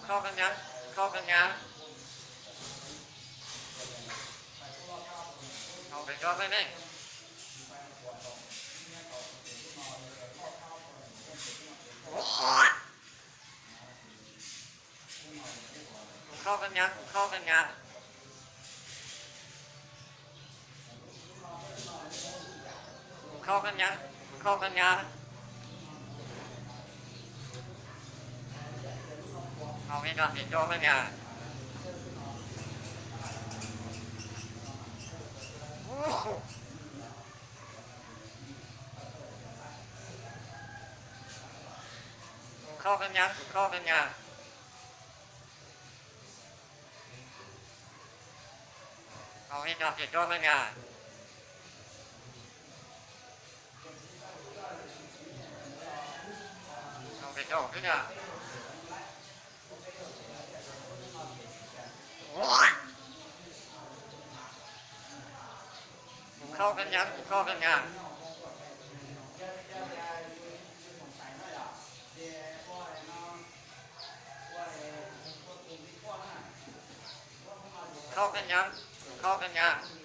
เข้ากันยังเข้ากันยังเอาไปจอดไปไหมเข้ากันยังเข้ากันยังเข้ากันยังเข้ากันยังเอาไปจอดไปจอดกันยังเข้ากันยังเข้ากันยังเอาไปจอดไปจอดกันยังเอาไปจอดกันยังเข้ากันยังเข้ากันยังเข้ากันยังเข้ากันยัง